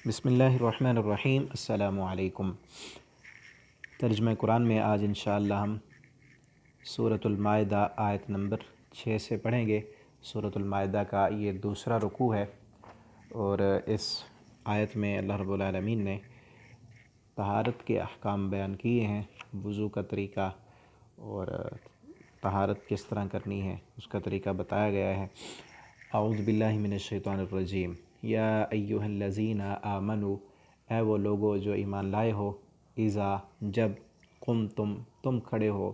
بسم اللہ الرحمن الرحیم۔ السلام علیکم۔ ترجمہ قرآن میں آج انشاءاللہ ہم سورۃ المائدہ آیت نمبر 6 سے پڑھیں گے۔ سورۃ المائدہ کا یہ دوسرا رکوع ہے، اور اس آیت میں اللہ رب العالمین نے طہارت کے احکام بیان کیے ہیں، وضو کا طریقہ اور طہارت کس طرح کرنی ہے اس کا طریقہ بتایا گیا ہے۔ اعوذ باللہ من الشیطان الرجیم۔ یا ایہا الذین آمنوا، اے وہ لوگو جو ایمان لائے ہو، اذا جب تم کھڑے ہو،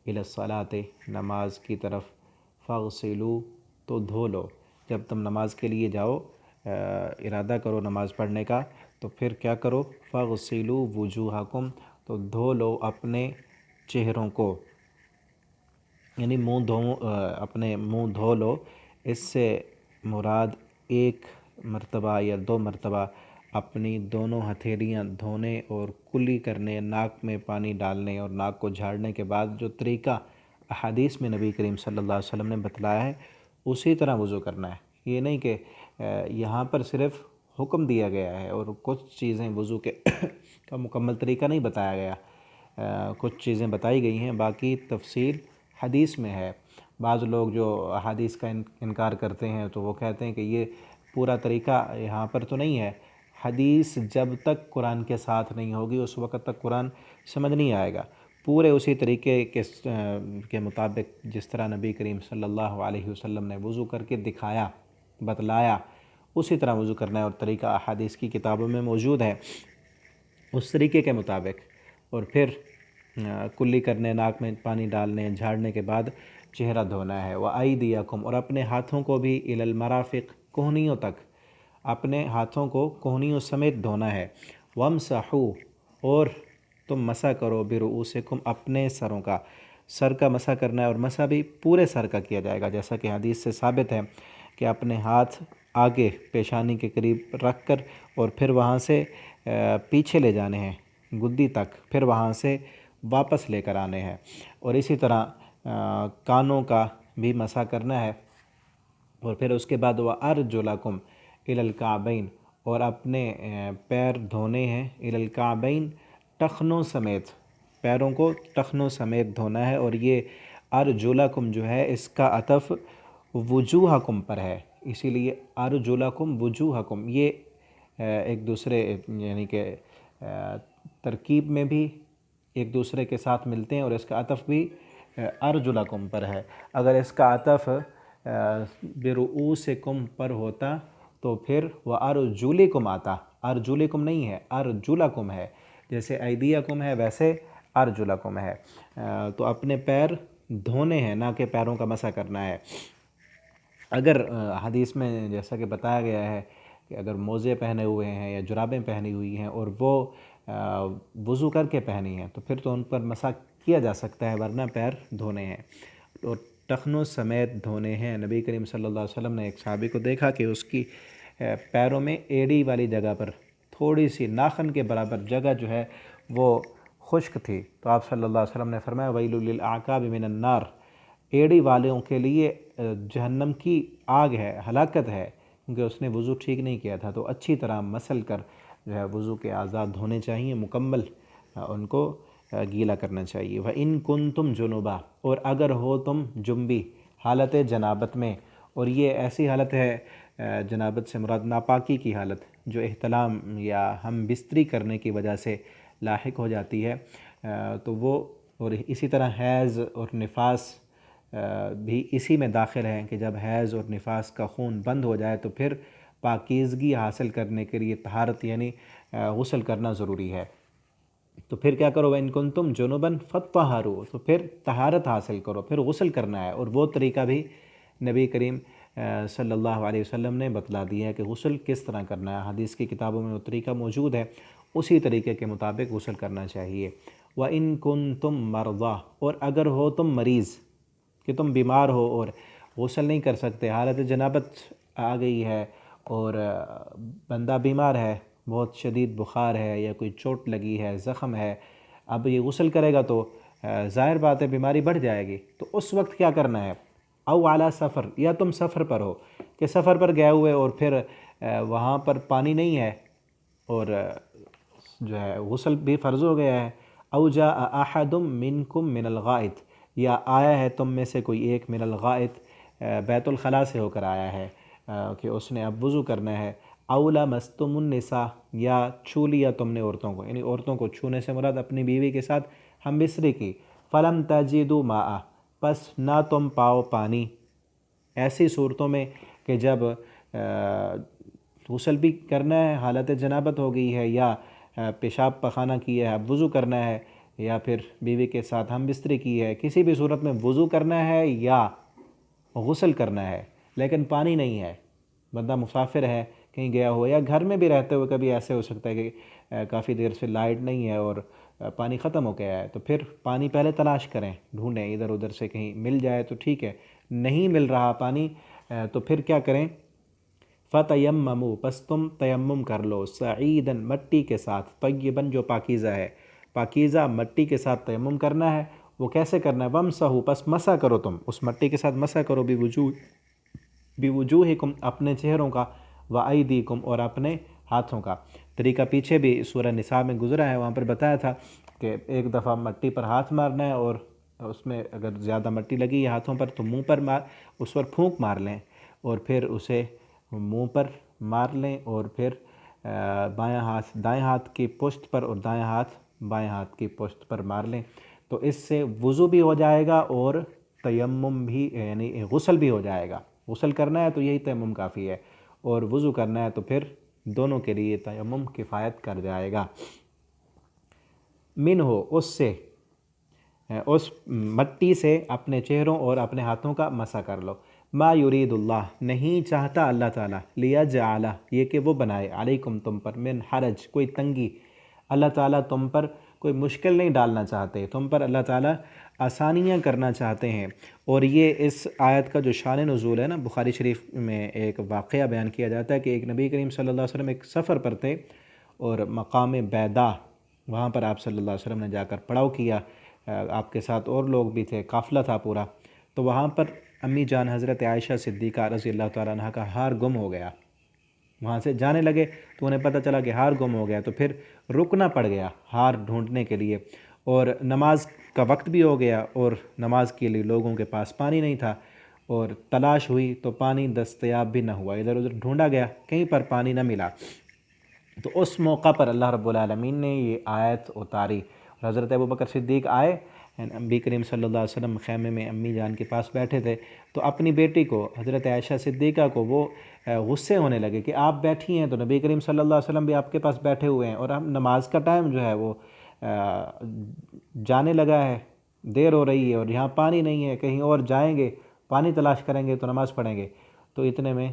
الی الصلاۃ نماز کی طرف، فاغسلوا تو دھو لو۔ جب تم نماز کے لیے جاؤ، ارادہ کرو نماز پڑھنے کا، تو پھر کیا کرو؟ فاغسلوا وجوہکم، تو دھو لو اپنے چہروں کو، یعنی اپنے منہ دھو لو۔ اس سے مراد ایک مرتبہ یا دو مرتبہ اپنی دونوں ہتھیلیاں دھونے اور کلی کرنے، ناک میں پانی ڈالنے اور ناک کو جھاڑنے کے بعد جو طریقہ احادیث میں نبی کریم صلی اللہ علیہ وسلم نے بتلایا ہے، اسی طرح وضو کرنا ہے۔ یہ نہیں کہ یہاں پر صرف حکم دیا گیا ہے اور کچھ چیزیں وضو کے کا مکمل طریقہ نہیں بتایا گیا، کچھ چیزیں بتائی گئی ہیں، باقی تفصیل حدیث میں ہے۔ بعض لوگ جو احادیث کا انکار کرتے ہیں تو وہ کہتے ہیں کہ یہ پورا طریقہ یہاں پر تو نہیں ہے۔ حدیث جب تک قرآن کے ساتھ نہیں ہوگی اس وقت تک قرآن سمجھ نہیں آئے گا۔ پورے اسی طریقے کے مطابق جس طرح نبی کریم صلی اللہ علیہ وسلم نے وضو کر کے دکھایا، بتلایا، اسی طرح وضو کرنا ہے، اور طریقہ احادیث کی کتابوں میں موجود ہے اس طریقے کے مطابق۔ اور پھر کلی کرنے، ناک میں پانی ڈالنے، جھاڑنے کے بعد چہرہ دھونا ہے۔ وَأَيْدِيَكُمْ، اور اپنے ہاتھوں کو بھی إِلَى الْمَرَافِقِ، کوہنیوں تک، اپنے ہاتھوں کو کوہنیوں سمیت دھونا ہے۔ وَامْسَحُوا، اور تم مسح کرو، بِرُؤُوسِكُمْ، اپنے سروں کا، سر کا مسح کرنا ہے، اور مسح بھی پورے سر کا کیا جائے گا، جیسا کہ حدیث سے ثابت ہے کہ اپنے ہاتھ آگے پیشانی کے قریب رکھ کر اور پھر وہاں سے پیچھے لے جانے ہیں گدی تک، پھر وہاں سے واپس لے کر آنے ہیں۔ اور اسی طرح کانوں کا بھی مسح کرنا ہے، اور پھر اس کے بعد وَأَرْجُلَكُمْ إِلَى الْكَعْبَيْنِ، اور اپنے پیر دھونے ہیں، إِلَى الْكَعْبَيْنِ، ٹخنوں سمیت، پیروں کو ٹخنوں سمیت دھونا ہے۔ اور یہ أَرْجُلَكُمْ جو ہے اس کا عطف وجوہکم پر ہے، اسی لیے أَرْجُلَكُمْ وجوہکم، یہ ایک دوسرے یعنی کہ ترکیب میں بھی ایک دوسرے کے ساتھ ملتے ہیں، اور اس کا عطف بھی أَرْجُلَكُمْ پر ہے۔ اگر اس کا عطف بِرُؤُوسِكُمْ پر ہوتا تو پھر وَأَرْجُلِكُمْ آتا، أَرْجُلِكُمْ نہیں ہے، أَرْجُلَكُمْ ہے، جیسے أَيْدِيَكُمْ ہے ویسے أَرْجُلَكُمْ ہے۔ تو اپنے پیر دھونے ہیں، نہ کہ پیروں کا مسح کرنا ہے۔ اگر حدیث میں جیسا کہ بتایا گیا ہے کہ اگر موزے پہنے ہوئے ہیں یا جرابیں پہنی ہوئی ہیں اور وہ وضو کر کے پہنی ہیں تو پھر تو ان پر مسح کیا جا سکتا ہے، ورنہ پیر دھونے ہیں، اور ٹخنوں سمیت دھونے ہیں۔ نبی کریم صلی اللہ علیہ وسلم نے ایک صحابی کو دیکھا کہ اس کی پیروں میں ایڑی والی جگہ پر تھوڑی سی ناخن کے برابر جگہ جو ہے وہ خشک تھی، تو آپ صلی اللہ علیہ وسلم نے فرمایا وَيْلٌ لِلْأَعْقَابِ مِنَ النَّارِ، ایڑی والوں کے لیے جہنم کی آگ ہے، ہلاکت ہے، کیونکہ اس نے وضو ٹھیک نہیں کیا تھا۔ تو اچھی طرح مسل کر جو ہے وضو کے اعضاء دھونے چاہیے، مکمل ان کو گیلا کرنا چاہیے۔ وَإِن كُنتُمْ جُنُبًا، اور اگر ہو تم جنبی، حالت جنابت میں، اور یہ ایسی حالت ہے، جنابت سے مراد ناپاکی کی حالت جو احتلام یا ہم بستری کرنے کی وجہ سے لاحق ہو جاتی ہے، تو وہ، اور اسی طرح حیض اور نفاس بھی اسی میں داخل ہیں کہ جب حیض اور نفاس کا خون بند ہو جائے تو پھر پاکیزگی حاصل کرنے کے لیے طہارت یعنی غسل کرنا ضروری ہے۔ تو پھر کیا کرو؟ وَإِن كُنتُمْ جُنُبًا فَاطَّهَّرُوا، تو پھر طہارت حاصل کرو، پھر غسل کرنا ہے، اور وہ طریقہ بھی نبی کریم صلی اللہ علیہ وسلم نے بتلا دیا ہے کہ غسل کس طرح کرنا ہے۔ حدیث کی کتابوں میں وہ طریقہ موجود ہے، اسی طریقے کے مطابق غسل کرنا چاہیے۔ وَإِن كُنتُمْ مَرْضَىٰ، اور اگر ہو تم مریض کہ تم بیمار ہو اور غسل نہیں کر سکتے، حالت جنابت آ گئی ہے اور بندہ بیمار ہے، بہت شدید بخار ہے یا کوئی چوٹ لگی ہے، زخم ہے، اب یہ غسل کرے گا تو ظاہر بات ہے بیماری بڑھ جائے گی، تو اس وقت کیا کرنا ہے؟ او علی سفر، یا تم سفر پر ہو کہ سفر پر گئے ہوئے اور پھر وہاں پر پانی نہیں ہے، اور جو ہے غسل بھی فرض ہو گیا ہے۔ او جاء احد منکم من الغائط، یا آیا ہے تم میں سے کوئی ایک من الغائط، بیت الخلاء سے ہو کر آیا ہے کہ اس نے اب وضو کرنا ہے۔ او لمستم النساء، یا چھو لیا تم نے عورتوں کو، یعنی عورتوں کو چھونے سے مراد اپنی بیوی کے ساتھ ہم بستری کی۔ فلم تجدوا ماء، پس نہ تم پاؤ پانی، ایسی صورتوں میں کہ جب غسل بھی کرنا ہے، حالت جنابت ہو گئی ہے، یا پیشاب پخانہ کیا ہے اب وضو کرنا ہے، یا پھر بیوی کے ساتھ ہم بستری کی ہے، کسی بھی صورت میں وضو کرنا ہے یا غسل کرنا ہے لیکن پانی نہیں ہے، بندہ مسافر ہے کہیں گیا ہو، یا گھر میں بھی رہتے ہوئے کبھی ایسے ہو سکتا ہے کہ کافی دیر سے لائٹ نہیں ہے اور پانی ختم ہو گیا ہے، تو پھر پانی پہلے تلاش کریں، ڈھونڈیں ادھر ادھر سے، کہیں مل جائے تو ٹھیک ہے، نہیں مل رہا پانی تو پھر کیا کریں؟ فَتَيَمَّمُوا، پس تم تیمم کر لو، سعیداً، مٹی کے ساتھ، طیباً، جو پاکیزہ ہے، پاکیزہ مٹی کے ساتھ تیمم کرنا ہے۔ وہ کیسے کرنا ہے؟ وَامْسَحُوا، پس مسح کرو، تم اس مٹی کے ساتھ مسح کرو، بِوُجُوهِكُمْ، اپنے چہروں کا، وَأَيْدِيكُمْ، اور اپنے ہاتھوں کا۔ طریقہ پیچھے بھی سورہ نساء میں گزرا ہے، وہاں پر بتایا تھا کہ ایک دفعہ مٹی پر ہاتھ مارنا ہے، اور اس میں اگر زیادہ مٹی لگی ہے ہاتھوں پر تو منہ پر اس پر پھونک مار لیں، اور پھر اسے منہ پر مار لیں، اور پھر بایاں ہاتھ دائیں ہاتھ کی پشت پر اور دائیں ہاتھ بائیں ہاتھ کی پشت پر مار لیں، تو اس سے وضو بھی ہو جائے گا اور تیمم بھی، یعنی غسل بھی ہو جائے گا۔ غسل کرنا ہے تو یہی تیمم کافی ہے، اور وضو کرنا ہے تو پھر دونوں کے لیے تیمم کفایت کر جائے گا۔ من ہو، اس سے، اس مٹی سے اپنے چہروں اور اپنے ہاتھوں کا مسح کر لو۔ ما یرید اللہ، نہیں چاہتا اللہ تعالیٰ، لیجعل، یہ کہ وہ بنائے، علیکم، تم پر، من حرج، کوئی تنگی، اللہ تعالیٰ تم پر کوئی مشکل نہیں ڈالنا چاہتے، تم پر اللہ تعالیٰ آسانیاں کرنا چاہتے ہیں۔ اور یہ اس آیت کا جو شان نزول ہے نا، بخاری شریف میں ایک واقعہ بیان کیا جاتا ہے کہ ایک نبی کریم صلی اللہ علیہ وسلم ایک سفر پر تھے، اور مقام بیدہ، وہاں پر آپ صلی اللہ علیہ وسلم نے جا کر پڑاؤ کیا، آپ کے ساتھ اور لوگ بھی تھے، قافلہ تھا پورا، تو وہاں پر امی جان حضرت عائشہ صدیقہ رضی اللہ تعالیٰ عنہ کا ہار گم ہو گیا۔ وہاں سے جانے لگے تو انہیں پتہ چلا کہ ہار گم ہو گیا، تو پھر رکنا پڑ گیا ہار ڈھونڈنے کے لیے، اور نماز کا وقت بھی ہو گیا، اور نماز کے لیے لوگوں کے پاس پانی نہیں تھا، اور تلاش ہوئی تو پانی دستیاب بھی نہ ہوا، ادھر ادھر ڈھونڈا گیا، کہیں پر پانی نہ ملا۔ تو اس موقع پر اللہ رب العالمین نے یہ آیت اتاری، حضرت ابوبکر صدیق آئے، نبی کریم صلی اللہ علیہ وسلم خیمے میں امی جان کے پاس بیٹھے تھے، تو اپنی بیٹی کو، حضرت عائشہ صدیقہ کو، وہ غصے ہونے لگے کہ آپ بیٹھی ہیں تو نبی کریم صلی اللہ علیہ وسلم بھی آپ کے پاس بیٹھے ہوئے ہیں، اور ہم نماز کا ٹائم جو ہے وہ جانے لگا ہے، دیر ہو رہی ہے، اور یہاں پانی نہیں ہے، کہیں اور جائیں گے پانی تلاش کریں گے تو نماز پڑھیں گے۔ تو اتنے میں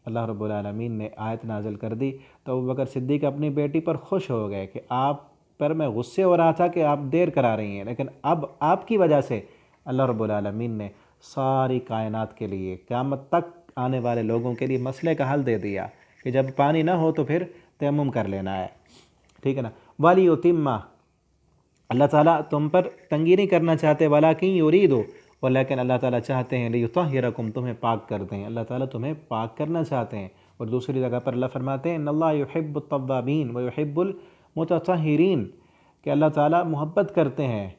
اللہ رب العالمین نے آیت نازل کر دی، تو ابوبکر صدیق اپنی بیٹی پر خوش ہو گئے کہ آپ پر میں غصے ہو رہا تھا کہ آپ دیر کرا رہی ہیں، لیکن اب آپ کی وجہ سے اللہ رب العالمین نے ساری کائنات کے لیے، قیامت تک آنے والے لوگوں کے لیے مسئلے کا حل دے دیا کہ جب پانی نہ ہو تو پھر تیمم کر لینا ہے، ٹھیک ہے نا۔ وَلِيُتِمَّ، اللہ تعالیٰ تم پر تنگی نہیں کرنا چاہتے، وَلَكِنْ يُرِيدُ، اور لیکن اللہ تعالیٰ چاہتے ہیں، لِيُطَهِّرَكُمْ، تمہیں پاک کر دیں، اللہ تعالیٰ تمہیں پاک کرنا چاہتے ہیں۔ اور دوسری جگہ پر اللہ فرماتے ہیں، إِنَّ اللَّهَ يُحِبُّ التَّوَّابِينَ وَيُحِبُّ الْمُتَطَهِّرِينَ، کہ اللہ تعالیٰ محبت کرتے ہیں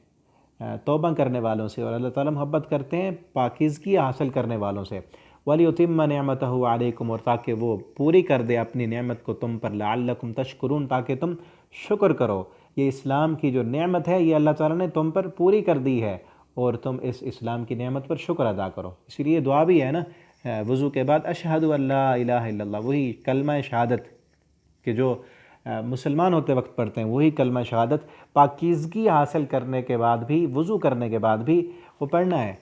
توبہ کرنے والوں سے، اور اللہ تعالیٰ محبت کرتے ہیں پاکیزگی حاصل کرنے والوں سے۔ وَلِيُتِمَّ نِعْمَتَهُ عَلَيْكُمْ، اور تاکہ وہ پوری کر دے اپنی نعمت کو تم پر، لَعَلَّكُمْ تَشْكُرُونَ، تاکہ تم شکر کرو۔ یہ اسلام کی جو نعمت ہے یہ اللہ تعالیٰ نے تم پر پوری کر دی ہے، اور تم اس اسلام کی نعمت پر شکر ادا کرو۔ اسی لیے دعا بھی ہے نا وضو کے بعد، اشہد ان لا الہ الا اللہ، وہی کلمہ شہادت کہ جو مسلمان ہوتے وقت پڑھتے ہیں، وہی کلمہ شہادت پاکیزگی حاصل کرنے کے بعد بھی، وضو کرنے کے بعد بھی وہ پڑھنا ہے،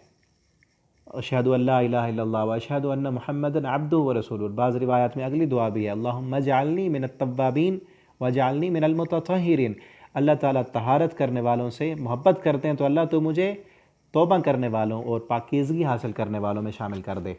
اشہد ان لا الہ الا اللہ واشہد ان محمدًا عبدہ ورسولہ۔ بعض روایات میں اگلی دعا بھی ہے، اللہم اجعلنی من التوابین واجعلنی من المتطہرین، اللہ تعالیٰ طہارت کرنے والوں سے محبت کرتے ہیں، تو اللہ تو مجھے توبہ کرنے والوں اور پاکیزگی حاصل کرنے والوں میں شامل کر دے۔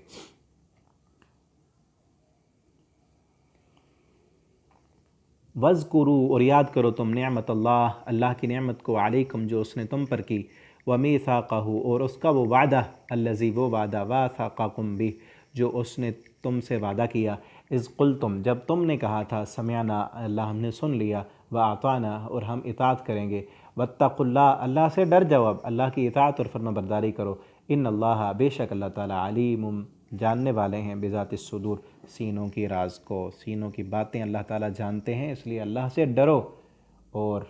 وَاذْكُرُوا، اور یاد کرو تم، نعمت اللہ، اللہ کی نعمت کو، علیکم، جو اس نے تم پر کی، وَمِيثَاقَهُ، اور اس کا وہ وعدہ، الَّذِي، وہ وعدہ، وَاثَقَكُمْ بِهِ، جو اس نے تم سے وعدہ کیا، اذ قلتم جب تم نے کہا تھا سمعنا اللہ ہم نے سن لیا، واطعنا اور ہم اطاعت کریں گے، واتقوا اللہ اللہ سے ڈر جاؤ، اب اللہ کی اطاعت اور فرما برداری کرو، ان اللہ بے شک اللہ تعالیٰ علیم جاننے والے ہیں بذات الصدور سینوں کی راز کو، سینوں کی باتیں اللہ تعالیٰ جانتے ہیں، اس لیے اللہ سے ڈرو اور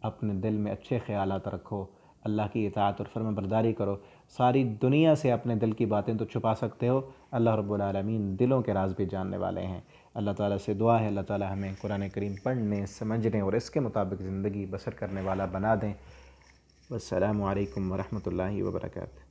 اپنے دل میں اچھے خیالات رکھو، اللہ کی اطاعت اور فرما برداری کرو۔ ساری دنیا سے اپنے دل کی باتیں تو چھپا سکتے ہو، اللہ رب العالمین دلوں کے راز بھی جاننے والے ہیں۔ اللہ تعالیٰ سے دعا ہے اللہ تعالیٰ ہمیں قرآن کریم پڑھنے، سمجھنے اور اس کے مطابق زندگی بسر کرنے والا بنا دیں۔ والسلام علیکم ورحمۃ اللہ وبرکاتہ۔